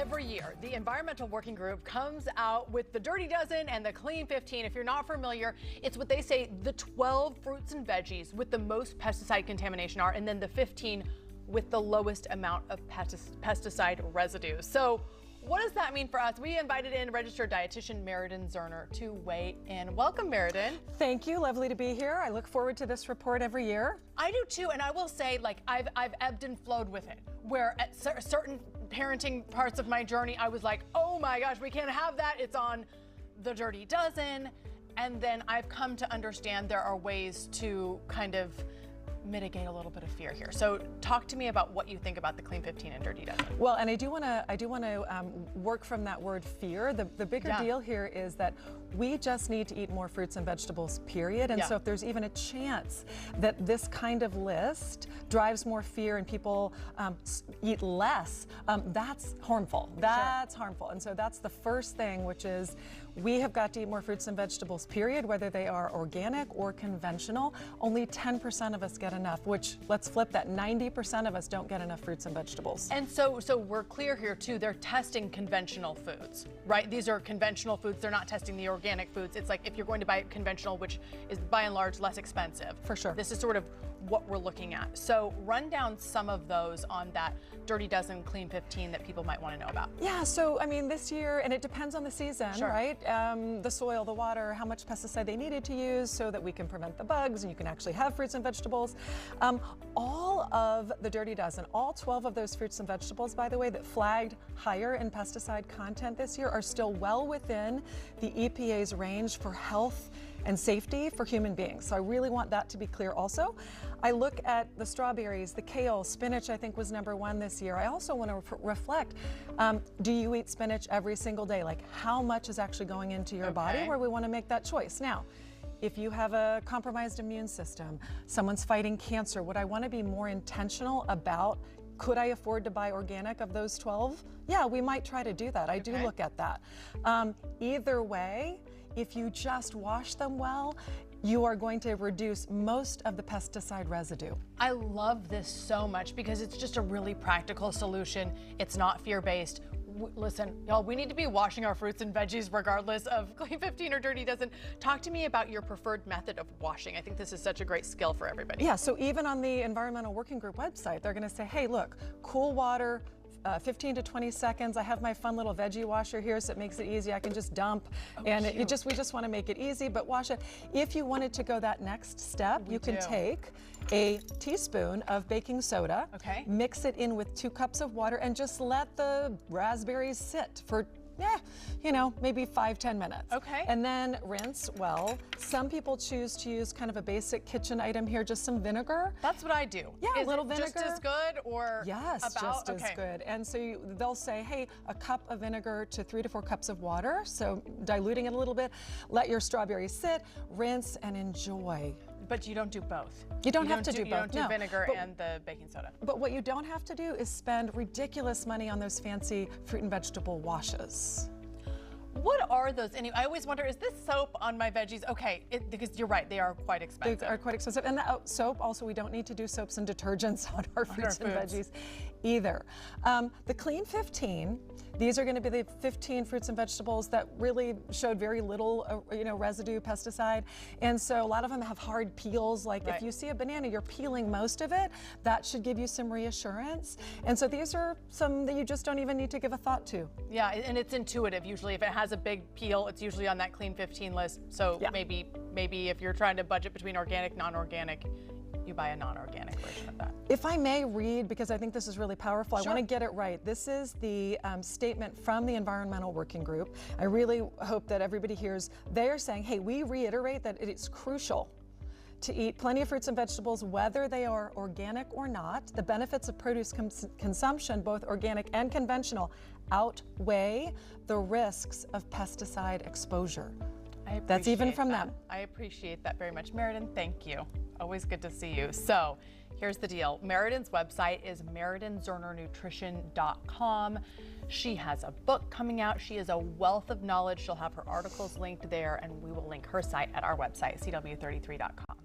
Every year, the Environmental Working Group comes out with the Dirty Dozen and the Clean 15. If you're not familiar, it's what they say the 12 fruits and veggies with the most pesticide contamination are, and then the 15 with the lowest amount of pesticide residue. So what does that mean for us? We invited in registered dietitian Meridan Zerner to weigh in. Welcome, Meridan. Thank you. Lovely to be here. I look forward to this report every year. I do too, and I will say, like, I've ebbed and flowed with it, where at certain parenting parts of my journey, I was like, oh my gosh, we can't have that. It's on the Dirty Dozen. And then I've come to understand there are ways to kind of mitigate a little bit of fear here. So talk to me about what you think about the Clean 15 and Dirty Dozen. Well, and I do want to work from that word fear. The bigger deal here is that we just need to eat more fruits and vegetables, period. And so if there's even a chance that this kind of list drives more fear and people eat less, that's harmful. That's harmful. And so that's the first thing, which is we have got to eat more fruits and vegetables, period, whether they are organic or conventional. Only 10% of us get enough, which, let's flip that, 90% of us don't get enough fruits and vegetables. And so we're clear here too, they're testing conventional foods, right? These are conventional foods, they're not testing the organic foods. It's like if you're going to buy conventional, which is by and large less expensive. For sure. This is sort of what we're looking at. So run down some of those on that Dirty Dozen Clean 15 that people might want to know about. Yeah, so I mean this year, and it depends on the season, right? The soil, the water, how much pesticide they needed to use so that we can prevent the bugs and you can actually have fruits and vegetables. All of the Dirty Dozen, all 12 of those fruits and vegetables, by the way, that flagged higher in pesticide content this year are still well within the EPA's range for health and safety for human beings. So I really want that to be clear also. I look at the strawberries, the kale, spinach I think was #1 this year. I also want to reflect, do you eat spinach every single day? Like how much is actually going into your body where we want to make that choice? Now, if you have a compromised immune system, someone's fighting cancer, would I want to be more intentional about could I afford to buy organic of those 12? Yeah, we might try to do that. I do look at that. Either way, if you just wash them well, you are going to reduce most of the pesticide residue. I love this so much because it's just a really practical solution. It's not fear-based. Listen, y'all, we need to be washing our fruits and veggies regardless of Clean 15 or Dirty Dozen. Talk to me about your preferred method of washing. I think this is such a great skill for everybody. Yeah, so even on the Environmental Working Group website, they're going to say, hey, look, cool water, 15 to 20 seconds. I have my fun little veggie washer here, so it makes it easy. I can just dump, and we just want to make it easy, but wash it. If you wanted to go that next step, you can take a teaspoon of baking soda, mix it in with 2 cups of water, and just let the raspberries sit for you know, maybe 5-10 minutes. And then rinse well. Some people choose to use kind of a basic kitchen item here, just some vinegar. That's what I do. Yeah, is a little it vinegar. Just as good, or yes, just as good. And so they'll say, hey, a cup of vinegar to 3 to 4 cups of water. So diluting it a little bit. Let your strawberries sit, rinse, and enjoy. But you don't do both. You don't have to do both. You don't do vinegar and the baking soda. But what you don't have to do is spend ridiculous money on those fancy fruit and vegetable washes. What are those? And I always wonder, is this soap on my veggies? Okay, because you're right, they are quite expensive. They are quite expensive. And the soap, also, we don't need to do soaps and detergents on our fruits and veggies either. The Clean 15, these are going to be the 15 fruits and vegetables that really showed very little residue pesticide. And so a lot of them have hard peels. Like if you see a banana, you're peeling most of it. That should give you some reassurance. And so these are some that you just don't even need to give a thought to. Yeah, and it's intuitive. Usually if it has a big peel, it's usually on that Clean 15 list. So maybe if you're trying to budget between organic, non-organic, you buy a non-organic version of that. If I may read, because I think this is really powerful, I want to get it right. This is the statement from the Environmental Working Group. I really hope that everybody hears. They are saying, hey, we reiterate that it is crucial to eat plenty of fruits and vegetables, whether they are organic or not. The benefits of produce consumption, both organic and conventional, outweigh the risks of pesticide exposure. That's even from them. I appreciate that very much. Meridan, thank you. Always good to see you. So here's the deal. Meridan's website is meridanzernernutrition.com. She has a book coming out. She is a wealth of knowledge. She'll have her articles linked there, and we will link her site at our website, cw33.com.